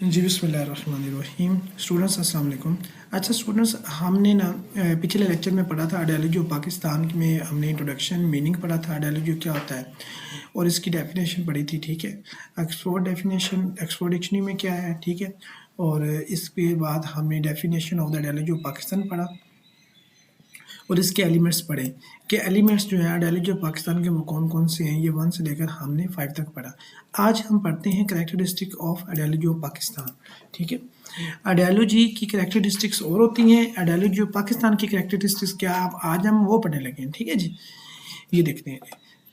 جی بسم اللہ الرحمن الرحیم اسٹوڈنٹس السلام علیکم. اچھا اسٹوڈنٹس، ہم نے پچھلے لیکچر میں پڑھا تھا آئیڈیالوجی آف پاکستان میں. ہم نے انٹروڈکشن میننگ پڑھا تھا آئیڈیالوجی کیا ہوتا ہے اور اس کی ڈیفینیشن پڑھی تھی. ٹھیک ہے، ایکسفورڈ ڈیفینیشن ایکسفورڈ ڈکشنری میں کیا ہے. ٹھیک ہے، اور اس کے بعد ہم نے definition of the ideology of Pakistan پڑھا اور اس کے ایلیمنٹس پڑھے کہ ایلیمنٹس جو ہیں آئیڈیالوجی آف پاکستان کے وہ کون کون سے ہیں. یہ 1 سے لے کر ہم نے 5 تک پڑھا. آج ہم پڑھتے ہیں characteristic of ideology of Pakistan. ٹھیک ہے، آئیڈیالوجی کی کریکٹرسٹکس اور ہوتی ہیں، آئیڈیالوجی آف پاکستان کی کریکٹرسٹکس کیا آج ہم وہ پڑھنے لگے ہیں. ٹھیک ہے جی، یہ دیکھتے ہیں.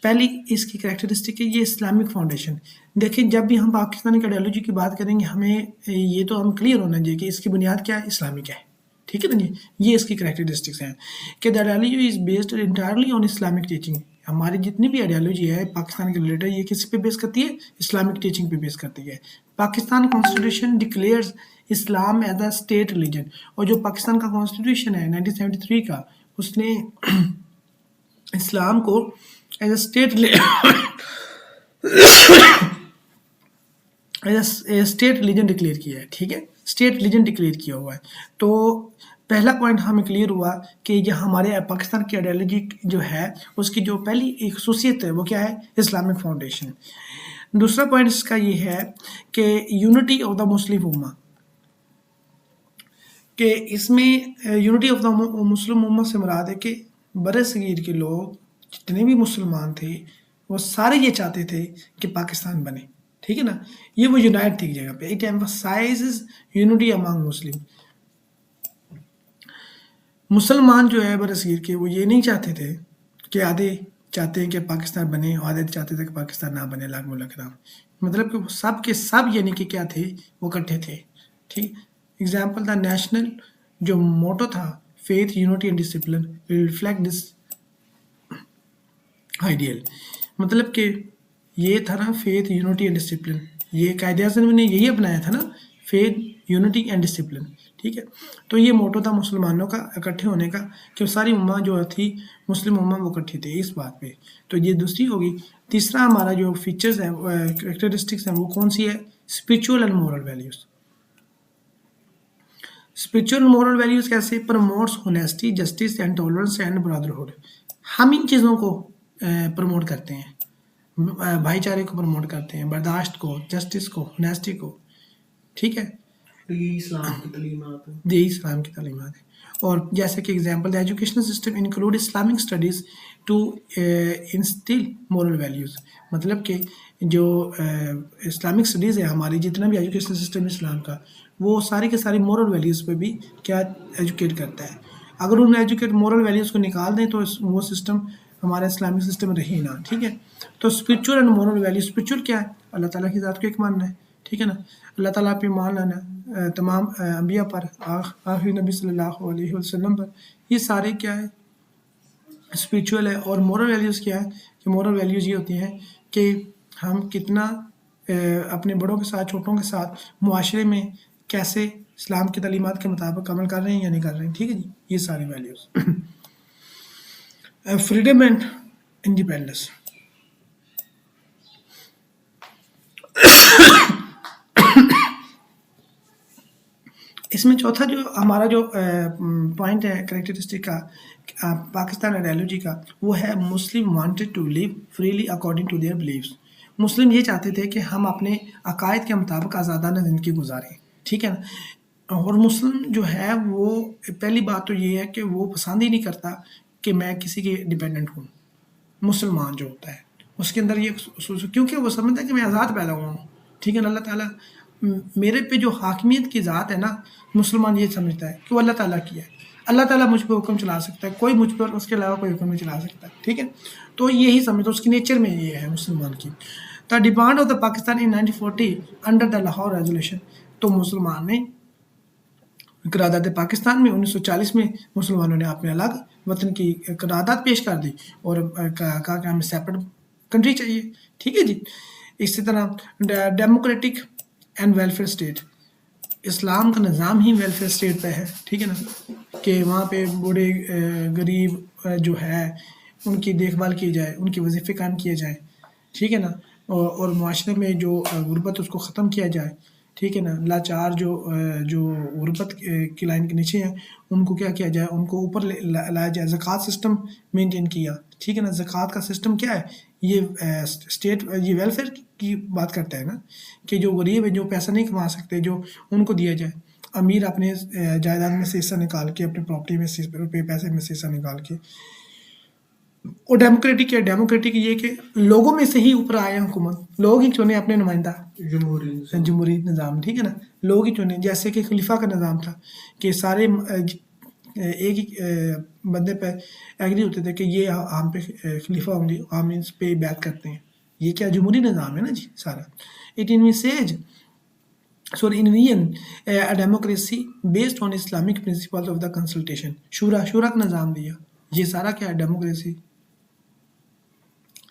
پہلی اس کی کریکٹرسٹک ہے یہ اسلامک فاؤنڈیشن. دیکھیں، جب بھی ہم پاکستانی آئیڈیالوجی کی بات کریں گے ہمیں یہ تو ہم کلیئر ہونا چاہیے کہ اس کی بنیاد کیا ہے، اسلامک ہے. ٹھیک ہے نا جی، یہ اس کی کریکٹرسٹکس ہیں کہ the ideology is based entirely on Islamic teaching. ہماری جتنی بھی آئیڈیالوجی ہے پاکستان کے ریلیٹڈ، یہ کس پہ بیس کرتی ہے؟ اسلامک ٹیچنگ پہ بیس کرتی ہے. Pakistan constitution declares Islam as a state religion. اور جو پاکستان کا کانسٹیٹیوشن ہے 1973 کا، اس نے اسلام کو as a state religion declare کیا ہے. ٹھیک ہے، اسٹیٹ ریلیجن ڈکلیئر کیا ہوا ہے. تو پہلا پوائنٹ ہمیں کلیئر ہوا کہ یہ ہمارے پاکستان کی آئیڈیالوجی جو ہے اس کی جو پہلی ایک خصوصیت ہے وہ کیا ہے؟ Islamic foundation. دوسرا پوائنٹ اس کا یہ ہے کہ یونٹی آف دا مسلم امہ، کہ اس میں یونٹی آف دا مسلم امہ سے مراد ہے کہ بر صغیر کے لوگ جتنے بھی مسلمان تھے وہ سارے یہ چاہتے تھے کہ پاکستان بنے. ٹھیک ہے نا، یہ وہ یونائٹ تھی ایک جگہ پہ. اٹ ایمفسائزز یونٹی امانگ مسلم. مسلمان جو ہے بر صغیر کے وہ یہ نہیں چاہتے تھے کہ آدھے چاہتے ہیں کہ پاکستان بنے اور آدھے چاہتے تھے کہ پاکستان نہ بنے. لاکھ ملکرام، مطلب کہ وہ سب کے سب یعنی کہ کیا تھے؟ وہ اکٹھے تھے. ٹھیک، ایگزامپل دا نیشنل جو موٹو تھا faith unity and discipline reflect this ideal. مطلب کہ یہ تھا نا فیتھ یونٹی اینڈ ڈسپلن، یہ قائد اعظم نے یہی اپنایا تھا نا، فیتھ یونٹی اینڈ ڈسپلن. ٹھیک ہے، تو یہ موٹو تھا مسلمانوں کا اکٹھے ہونے کا کہ ساری امہ جو تھی مسلم امہ وہ اکٹھی تھی اس بات پہ. تو یہ دوسری ہوگی. تیسرا ہمارا جو فیچرز ہیں کریکٹرسٹکس ہیں وہ کون سی ہے؟ Spiritual and moral values. Spiritual moral values کیسے؟ Promotes honesty, justice and tolerance and brotherhood. ہم ان چیزوں کو پروموٹ کرتے ہیں، بھائی چارے کو پروموٹ کرتے ہیں، برداشت کو، جسٹس کو، ہونیسٹی کو. ٹھیک ہے، یہ اسلام کی تعلیمات ہیں. یہ اسلام کی تعلیمات ہیں. اور جیسے کہ example the educational system include Islamic studies to instil moral values. مطلب کہ جو اسلامک اسٹڈیز ہے ہماری، جتنا بھی ایجوکیشنل سسٹم اسلام کا، وہ ساری کے ساری مورل ویلیوز پہ بھی کیا ایجوکیٹ کرتا ہے. اگر ان ایجوکیٹ مورل ویلیوز کو نکال دیں تو وہ سسٹم ہمارا اسلامک سسٹم رہے نا. ٹھیک ہے، تو spiritual and moral values. Spiritual کیا ہے؟ اللہ تعالیٰ کی ذات کو ایک ماننا ہے. ٹھیک ہے نا، اللہ تعالیٰ پہ مان لانا، تمام انبیاء پر، آخری نبی صلی اللہ علیہ وسلم پر. یہ سارے کیا ہے؟ اسپرچول ہے. اور مورل ویلیوز کیا ہے؟ کہ مورل ویلیوز یہ ہوتی ہیں کہ ہم کتنا اپنے بڑوں کے ساتھ، چھوٹوں کے ساتھ معاشرے میں کیسے اسلام کی تعلیمات کے مطابق عمل کر رہے ہیں یا نہیں کر رہے ہیں. ٹھیک ہے جی، یہ ساری ویلیوز. Freedom and independence. اس میں چوتھا جو ہمارا جو پوائنٹ ہے کریکٹرسٹک کا پاکستان آئیڈیالوجی کا، وہ ہے Muslim wanted to live freely according to their beliefs. مسلم یہ چاہتے تھے کہ ہم اپنے عقائد کے مطابق آزادانہ زندگی گزاریں. ٹھیک ہے نا، اور مسلم جو ہے وہ پہلی بات تو یہ ہے کہ وہ پسند ہی نہیں کرتا کہ میں کسی کے ڈیپینڈنٹ ہوں. مسلمان جو ہوتا ہے اس کے اندر یہ کیونکہ وہ سمجھتا ہے کہ میں آزاد پیدا ہوا ہوں. ٹھیک ہے نا، اللہ تعالیٰ میرے پہ جو حاکمیت کی ذات ہے نا، مسلمان یہ سمجھتا ہے کہ وہ اللہ تعالیٰ کی ہے. اللہ تعالیٰ مجھ پہ حکم چلا سکتا ہے، کوئی مجھ پر اس کے علاوہ کوئی حکم نہیں چلا سکتا. ٹھیک ہے، تو یہی سمجھتا، اس کی نیچر میں یہ ہے مسلمان کی. The demand of the Pakistan in 1940 under the Lahore resolution. تو مسلمان نے قرارداد پاکستان میں 1940 میں مسلمانوں نے اپنے الگ وطن کی قرارداد پیش کر دی اور کہا کہ ہمیں سیپریٹ کنٹری چاہیے. ٹھیک ہے جی. اسی طرح ڈیموکریٹک اینڈ ویلفیئر اسٹیٹ. اسلام کا نظام ہی ویلفیئر اسٹیٹ پہ ہے. ٹھیک ہے نا، کہ وہاں پہ بوڑھے غریب جو ہے ان کی دیکھ بھال کی جائے، ان کے وظیفے قائم کیے جائیں. ٹھیک ہے نا، اور معاشرے میں جو غربت اس کو ختم کیا جائے. ٹھیک ہے نا، لاچار جو غربت کی لائن کے نیچے ہیں ان کو کیا کیا جائے، ان کو اوپر لایا جائے، زکوٰۃ سسٹم مینٹین کیا، ٹھیک ہے نا۔ زکوٰۃ کا سسٹم کیا ہے، یہ اسٹیٹ یہ ویلفیئر کی بات کرتا ہے نا، کہ جو غریب ہے، جو پیسہ نہیں کما سکتے، جو ان کو دیا جائے۔ امیر اپنے جائیداد میں سے حصہ نکال کے، اپنی پراپرٹی میں سے پیسے میں سے حصہ نکال کے، اور ڈیموکریٹک کیا ہے، ڈیموکریٹک یہ کہ لوگوں میں سے ہی اوپر آئے حکومت، لوگ ہی چنے اپنے نمائندہ، جمہوری نظام، ٹھیک ہے نا، لوگ ہی چنے۔ جیسے کہ خلیفہ کا نظام تھا کہ سارے ایک ہی بندے پہ ایگری ہوتے تھے کہ یہ ہم پہ خلیفہ ہوں گے، ہم اس پہ بیعت کرتے ہیں۔ یہ کیا جمہوری نظام ہے نا جی سارا۔ It envisage envision a democracy based on Islamic principles of the consultation. شورا کا نظام دیا، یہ سارا کیا ہے، democracy.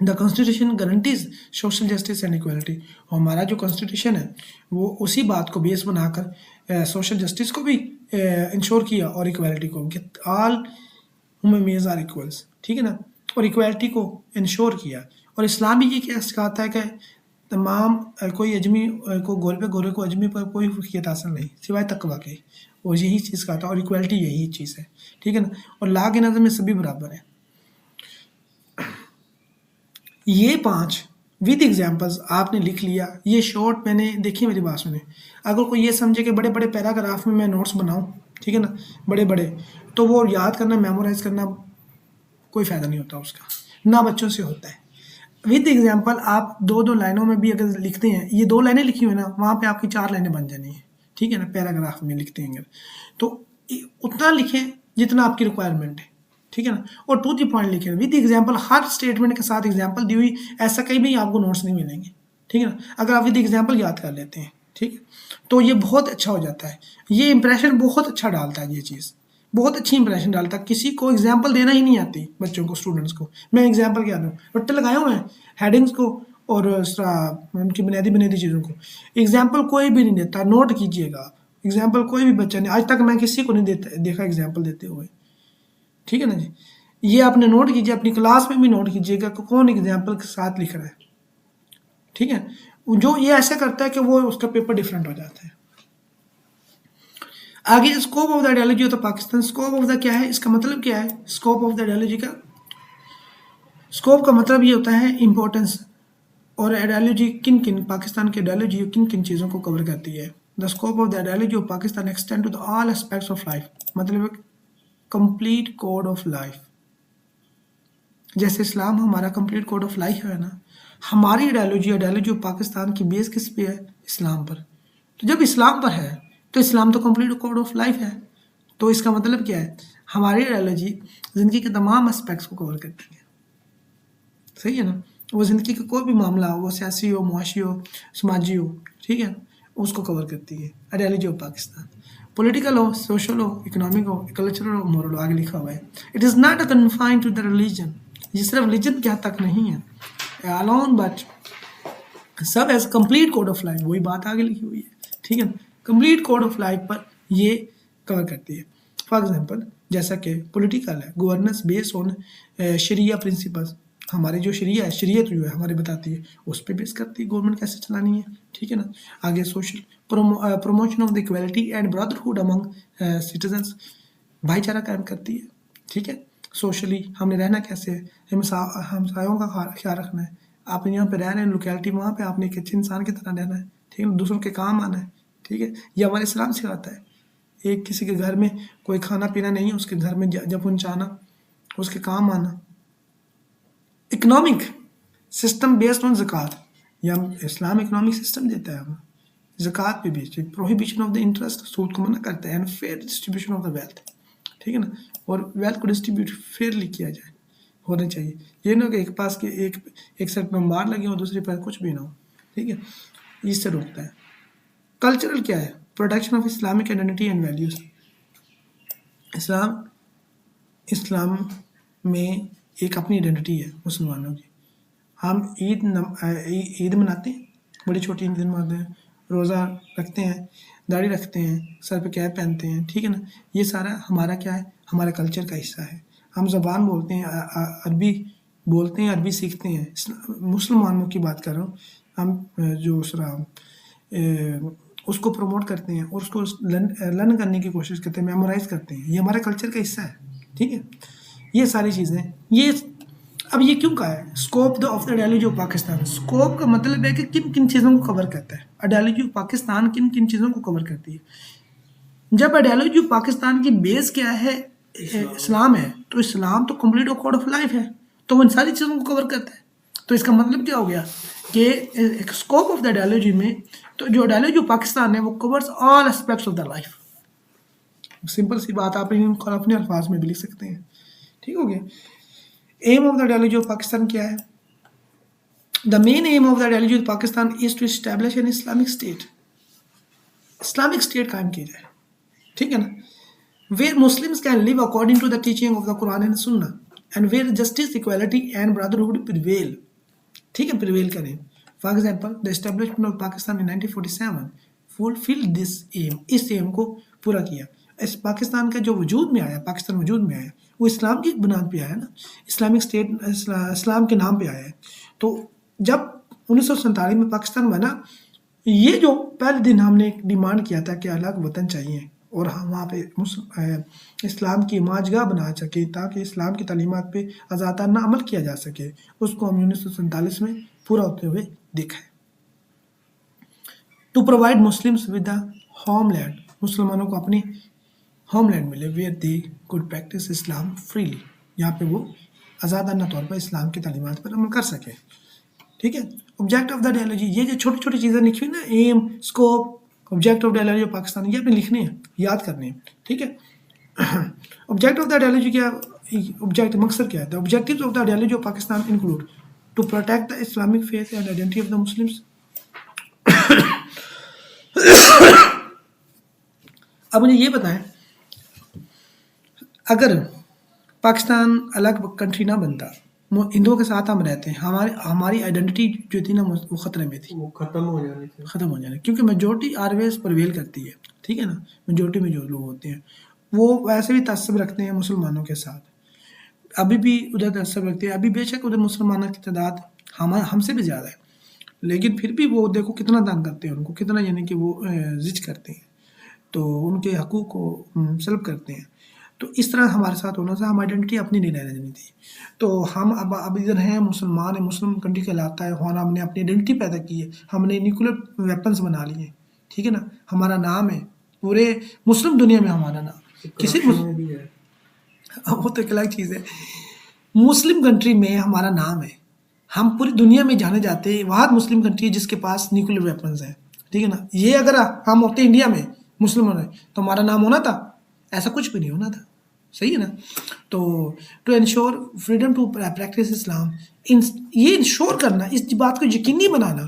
The constitution guarantees social justice and equality, ہمارا جو کانسٹیٹیوشن ہے وہ اسی بات کو بیس بنا کر سوشل جسٹس کو بھی انشور کیا اور ایکویلٹی کو، کہ all human beings are equals, ٹھیک ہے نا، اور ایکویلٹی کو انشور کیا۔ اور اسلام بھی یہ کیا سکھاتا ہے کہ تمام کوئی اجمی کو گورے کو اجمی پر کوئی فقیت حاصل نہیں سوائے تقویٰ کے، اور یہی چیز کہتا ہے، اور ایکویلٹی یہی چیز ہے، ٹھیک ہے نا۔ اور لا کے نظر میں سبھی برابر ہیں۔ یہ 5 ود ایگزامپلز آپ نے لکھ لیا، یہ شارٹ میں نے دیکھی، میری بات سنیں۔ اگر کوئی یہ سمجھے کہ بڑے بڑے پیراگراف میں نوٹس بناؤں، ٹھیک ہے نا، بڑے بڑے، تو وہ یاد کرنا، میمورائز کرنا کوئی فائدہ نہیں ہوتا اس کا، نہ بچوں سے ہوتا ہے۔ ود ایگزامپل آپ 2 لائنوں میں بھی اگر لکھتے ہیں، یہ 2 لائنیں لکھی ہوئی نا، وہاں پہ آپ کی 4 لائنیں بن جانی ہیں، ٹھیک ہے نا، پیراگراف میں لکھتے ہیں اگر، تو اتنا لکھیں جتنا آپ کی ریکوائرمنٹ ہے، ٹھیک ہے نا، اور ٹو دی پوائنٹ لکھیں ود ایگزامپل، ہر اسٹیٹمنٹ کے ساتھ ایگزامپل دی ہوئی، ایسا کہیں بھی آپ کو نوٹس نہیں ملیں گے، ٹھیک ہے نا، اگر آپ ود ایگزامپل یاد کر لیتے ہیں، ٹھیک ہے، تو یہ بہت اچھا ہو جاتا ہے، یہ امپریشن بہت اچھا ڈالتا ہے، یہ چیز بہت اچھی امپریشن ڈالتا ہے۔ کسی کو ایگزامپل دینا ہی نہیں آتی، بچوں کو، اسٹوڈنٹس کو، میں ایگزامپل کیا دوں، رٹے لگائے ہوئے ہیں ہیڈنگس کو اور ان کی بنیادی چیزوں کو، ایگزامپل کوئی بھی نہیں دیتا، نوٹ کیجئے گا، ایگزامپل کوئی بھی بچہ نہیں، آج تک میں کسی کو نہیں دیکھا ایگزامپل دیتے ہوئے، ٹھیک ہے نا جی۔ یہ آپ نے نوٹ کیجئے، اپنی کلاس میں بھی نوٹ کیجئے گا کہ کون ایگزامپل کے ساتھ لکھ رہا ہے، ٹھیک ہے۔ جو یہ ایسا کرتا ہے کہ وہ اس کا پیپر ڈیفرنٹ ہو جاتا ہے۔ آگے اسکوپ آف دا آئیڈیالوجی ہوتا ہے پاکستان، اسکوپ آف دا کیا ہے، اس کا مطلب کیا ہے، اسکوپ آف دا آئیڈیالوجی کا، اسکوپ کا مطلب یہ ہوتا ہے امپورٹنس، اور آئیڈیالوجی کن پاکستان کی آئیڈیالوجی کن چیزوں کو کور کرتی ہے۔ The scope of the ideology of Pakistan extend to the all aspects of life, مطلب کمپلیٹ کوڈ آف لائف۔ جیسے اسلام ہمارا کمپلیٹ کوڈ آف لائف ہے نا، ہماری آئیڈیالوجی آف پاکستان کی بیس کس پہ ہے، اسلام پر۔ تو جب اسلام پر ہے تو اسلام تو کمپلیٹ کوڈ آف لائف ہے، تو اس کا مطلب کیا ہے، ہماری آئیڈیالوجی زندگی کے تمام اسپیکٹس کو کور کرتی ہے، صحیح ہے نا۔ وہ زندگی کا کوئی بھی معاملہ ہو، وہ سیاسی ہو، معاشی ہو، سماجی ہو، ٹھیک ہے، اس کو کور کرتی ہے آئیڈیالوجی آف پاکستان۔ پولیٹیکل ہو، سوشل ہو، اکنامک ہو، کلچرل ہو، مورل ہو، آگے لکھا ہوا ہے۔ It is not a confined to the religion, یہ صرف ریلیجن کے حد تک نہیں ہے، alone but سب as complete code of life, وہی بات آگے لکھی ہوئی ہے، ٹھیک ہے نا، کمپلیٹ کوڈ آف لائف پر یہ کور کرتی ہے۔ فار ایگزامپل جیسا کہ پولیٹیکل ہے، گورننس بیس آن شریعہ پرنسپلس، ہمارے جو شریعہ ہے، شریعت جو ہے ہمارے بتاتی ہے، اس پہ بیس کرتی ہے گورنمنٹ کیسے چلانی ہے، ٹھیک ہے نا۔ آگے social promotion of the equality and brotherhood among citizens, بھائی چارہ قائم کرتی ہے، ٹھیک ہے۔ سوشلی ہم نے رہنا کیسے ہے، ہمسایوں کا خیال رکھنا ہے، آپ یہاں پہ رہ رہے ہیں لوکیلٹی، وہاں پہ آپ نے ایک اچھے انسان کی طرح رہنا ہے، ٹھیک ہے، دوسروں کے کام آنا ہے، ٹھیک ہے، یہ ہمارے اسلام سے آتا ہے۔ ایک کسی کے گھر میں کوئی کھانا پینا نہیں ہے، اس کے گھر میں جب پہنچانا، اس کے کام آنا۔ اکنامک سسٹم بیسڈ آن زکوٰۃ، یہ اسلام اکنامک سسٹم دیتا ہے ہمیں، زکوٰۃ پہ بیچ، پروہیبیشن آف دا انٹرسٹ، سود کو منع کرتا ہے، and fair distribution of the wealth, ٹھیک ہے نا، اور ویلتھ کو ڈسٹریبیوٹ فیئرلی کیا جائے، ہونا چاہیے، یہ نہ کہ ایک پاس کے ایک سائڈ پہ مار لگے ہو، دوسری پہ کچھ بھی نہ ہو، ٹھیک ہے، اس سے روکتا ہے۔ کلچرل کیا ہے، production of Islamic identity and values, اسلام میں ایک اپنی آئیڈینٹی ہے مسلمانوں کی، ہم عید مناتے ہیں، بڑی چھوٹی عید مناتے ہیں، روزہ رکھتے ہیں، داڑھی رکھتے ہیں، سر پہ کیپ پہنتے ہیں، ٹھیک ہے نا، یہ سارا ہمارا کیا ہے، ہمارے کلچر کا حصہ ہے۔ ہم زبان بولتے ہیں، عربی بولتے ہیں، عربی سیکھتے ہیں، مسلمانوں کی بات کر رہا ہوں، ہم جو اس کو پروموٹ کرتے ہیں اور اس کو لرن کرنے کی کوشش کرتے ہیں، میمورائز کرتے ہیں. یہ ہمارے کلچر کا حصہ ہے. ٹھیک ہے، یہ ساری چیزیں یہ اب یہ کیوں کہا ہے scope of the ideology of Pakistan. Scope کا مطلب ہے کہ کن کن چیزوں کو کور کرتا ہے. آئیڈیالوجی آف پاکستان کن کن چیزوں کو کور کرتی ہے. جب آئیڈیالوجی آف پاکستان کی بیس کیا ہے، اسلام ہے، تو اسلام تو کمپلیٹ کوڈ آف لائف ہے، تو وہ ان ساری چیزوں کو کور کرتا ہے. تو اس کا مطلب کیا ہو گیا کہ ایک اسکوپ آف دا آئیڈیالوجی میں تو جو آئیڈیالوجی آف پاکستان ہے وہ covers all aspects of the life. Simple سی بات آپ ان کو اپنے الفاظ میں بھی لکھ سکتے ہیں. ٹھیک ہو گیا. Aim of the ideology of Pakistan کیا ہے؟ The main aim of the ideology of Pakistan is to establish an Islamic state. Islamic state قائم کی جائے. ٹھیک ہے نا، where Muslims can live according to the teaching of the Quran and Sunnah and where justice equality and brotherhood prevail. ٹھیک ہے، prevail کریں. For example the establishment of Pakistan in 1947 fulfil this aim. Us M کو پورا کیا. اس پاکستان کا جو وجود میں آیا، پاکستان وجود میں آیا، وہ اسلام کی بنیاد پہ آیا نا، اسلامک اسٹیٹ اسلام کے نام پہ آیا ہے. تو جب 1947 میں پاکستان بنا، یہ جو پہلے دن ہم نے ڈیمانڈ کیا تھا کہ الگ وطن چاہیے اور ہم وہاں پہ اسلام کی ماج گاہ بنا سکے تاکہ اسلام کی تعلیمات پہ آزادانہ عمل کیا جا سکے، اس کو ہم 1947 میں پورا ہوتے ہوئے دیکھا ہے. To provide Muslims with the homeland, مسلمانوں کو اپنی ہوم لینڈ ملے where they could practise Islam freely, یہاں پہ وہ آزادانہ طور پر اسلام کی تعلیمات پر عمل کر سکے. ٹھیک ہے. آبجیکٹ آف دا آئیڈیالوجی، یہ جو چھوٹی چھوٹی چیزیں لکھی ہوئی نا، aim, scope, object of the ideology of Pakistan, یہ آپ نے لکھنے ہیں، یاد کرنے ہیں. ٹھیک ہے. آبجیکٹ آف دا آئیڈیالوجی کیا، آبجیکٹ مقصد کیا ہے؟ The objectives of the ideology of Pakistan include to protect the Islamic faith and identity of the Muslims. اب مجھے یہ بتائیں، اگر پاکستان الگ کنٹری نہ بنتا، ہندوؤں کے ساتھ ہم رہتے ہیں، ہماری آئیڈینٹی جو تھی نا وہ خطرے میں تھی، وہ ختم ہو جانی تھی. ختم ہو جانا، کیونکہ میجورٹی آلویز پرویل کرتی ہے. ٹھیک ہے نا، میجورٹی میں جو لوگ ہوتے ہیں وہ ویسے بھی تعصب رکھتے ہیں مسلمانوں کے ساتھ، ابھی بھی ادھر تعصب رکھتے ہیں. ابھی بے شک ادھر مسلمانوں کی تعداد ہم سے بھی زیادہ ہے، لیکن پھر بھی وہ دیکھو کتنا تنگ کرتے ہیں ان کو، کتنا یعنی کہ وہ زج کرتے ہیں، تو ان کے حقوق کو سلب کرتے ہیں. تو اس طرح ہمارے ساتھ ہونا تھا، ہم آئیڈینٹی اپنی نہیں رہنے دینی تھی. تو ہم اب ادھر ہیں، مسلمان ہیں، مسلم کنٹری کہلاتا ہے، اور ہم نے اپنی آئیڈینٹی پیدا کی ہے، ہم نے نیوکلیر ویپنس بنا لیے ہیں. ٹھیک ہے نا، ہمارا نام ہے پورے مسلم دنیا میں، ہمارا نام کسی کرپشن بھی ہے. وہ تو ایک الگ چیز ہے. مسلم کنٹری میں ہمارا نام ہے، ہم پوری دنیا میں جانے جاتے ہیں. وہاں مسلم کنٹری جس کے پاس نیوکلیر ویپنز ہیں. ٹھیک ہے نا، یہ اگر ہم ہوتے انڈیا میں مسلم ہونے تو ہمارا نام ہونا تھا؟ ایسا کچھ بھی نہیں ہونا تھا. صحیح ہے نا. تو to ensure freedom to practise Islam, یہ انشور کرنا، اس بات کو یقینی بنانا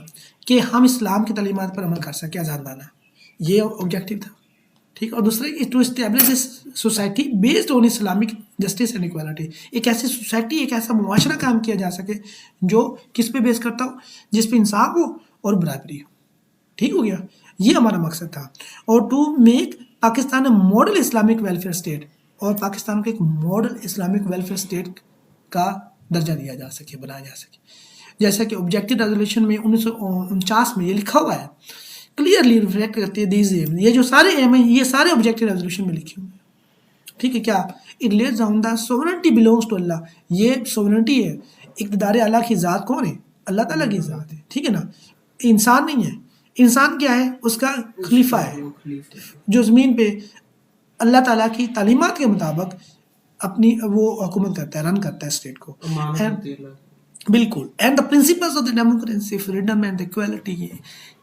کہ ہم اسلام کی تعلیمات پر عمل کر سکیں آزادانہ، یہ آبجیکٹیو تھا. ٹھیک. اور دوسرا to establish society based on Islamic justice and equality, ایک ایسی سوسائٹی، ایک ایسا معاشرہ قائم کیا جا سکے جو کس پہ بیس کرتا ہو، جس پہ انصاف ہو اور برابری ہو. ٹھیک ہو گیا، یہ ہمارا مقصد تھا. اور to make Pakistan a model Islamic welfare state, اور پاکستان کو ایک ماڈل اسلامک ویلفیئر اسٹیٹ کا درجہ دیا جا سکے، بنایا جا سکے. جیسا کہ آبجیکٹیو ریزولوشن میں 1949 میں یہ لکھا ہوا ہے، کلیئرلی ریفلیکٹ کرتے ہیں دیز ایم. یہ جو سارے ایم ہیں یہ سارے آبجیکٹیو ریزولوشن میں لکھے ہوئے ہیں. ٹھیک ہے. کیا it lays down the sovereignty belongs to Allah, یہ سوورنٹی ہے، اقتدار اللہ کی ذات کون ہے؟ اللہ تعالیٰ کی ذات ہے. ٹھیک ہے نا، انسان نہیں ہے. انسان کیا ہے؟ اس کا خلیفہ ہے، جو زمین پہ اللہ تعالیٰ کی تعلیمات کے مطابق اپنی وہ حکومت کرتا ہے، رن کرتا ہے اسٹیٹ کو. بالکل. And the principles of the democracy, freedom and equality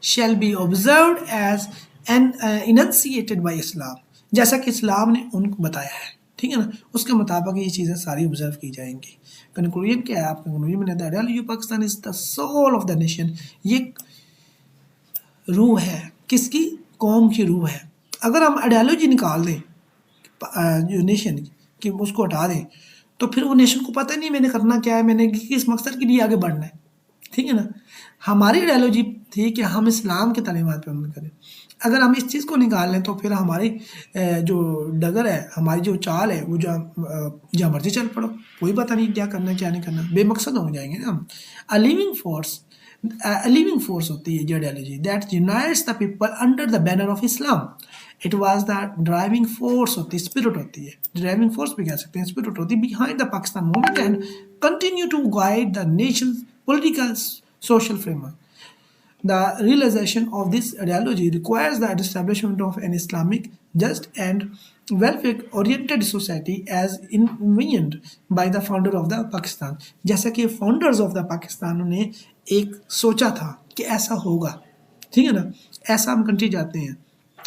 shall be observed as enunciated by Islam, جیسا کہ اسلام نے ان کو بتایا ہے. ٹھیک ہے نا، اس کے مطابق یہ چیزیں ساری آبزرو کی جائیں گی. کنکلوژن کیا ہے آپ کے کنکلوژن میں؟ Ideology of Pakistan is the soul of the nation, یہ روح ہے، کس کی؟ قوم کی روح ہے. اگر ہم آئیڈیالوجی نکال دیں جو نیشن کی، اس کو ہٹا دیں، تو پھر وہ نیشن کو پتہ نہیں میں نے کرنا کیا ہے، میں نے کس مقصد کے لیے آگے بڑھنا ہے. ٹھیک ہے نا. ہماری آئیڈیالوجی تھی کہ ہم اسلام کی تعلیمات پہ عمل کریں. اگر ہم اس چیز کو نکال لیں تو پھر ہماری جو ڈگر ہے، ہماری جو چال ہے، وہ جہاں مرضی چل پڑو، کوئی پتہ نہیں کیا کرنا ہے کیا نہیں کرنا، بے مقصد ہو جائیں گے نا ہم. A living force living force ہوتی ہے یہ ideology that unites the people under the banner of Islam. It was the driving force ہوتی ہے, اسپرٹ ہوتی ہے, ڈرائیونگ فورس بھی کہہ سکتے ہیں, اسپرٹ ہوتی ہے behind the Pakistan movement and continue to guide the nation political social framework. The realization of this ideology requires the establishment of an Islamic, just and welfare-oriented society as envisioned by the founder of the Pakistan. جیسا کہ founders of the Pakistan نے ایک سوچا تھا کہ ایسا ہوگا, ٹھیک ہے نا, ایسا ہم کنٹری جاتے ہیں.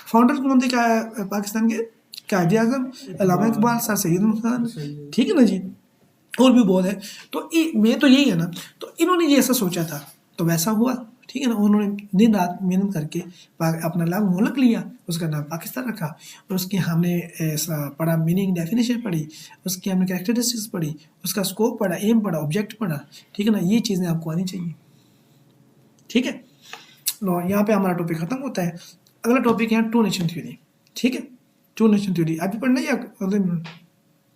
فاؤنڈرز کون تھے کیا پاکستان کے؟ قائد اعظم, علامہ اقبال, سر سید احمد خان, ٹھیک ہے نا جی, اور بھی بہت ہے. تو میں تو یہی ہے نا, تو انہوں نے یہ ایسا سوچا تھا تو ویسا ہوا, ٹھیک ہے نا. انہوں نے دن رات محنت کر کے اپنا نام ملک لیا, اس کا نام پاکستان رکھا, اور اس کی ہم نے پڑھا میننگ ڈیفینیشن پڑھی, اس کی ہم نے کریکٹرسٹکس پڑھی, اس کا اسکوپ پڑھا, ایم پڑھا, آبجیکٹ پڑھا, ٹھیک ہے نا. یہ چیزیں آپ کو آنی چاہیے, ٹھیک ہے. یہاں پہ ہمارا ٹاپک ختم ہوتا ہے. اگلا ٹاپک ہے ٹو نیشن تھیوری, ٹھیک ہے. ٹو نیشن تھیوری ابھی پڑھنا یا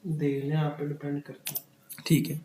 دیکھ لیں, آپ پہ ڈپینڈ کرتا ہے. ٹھیک ہے.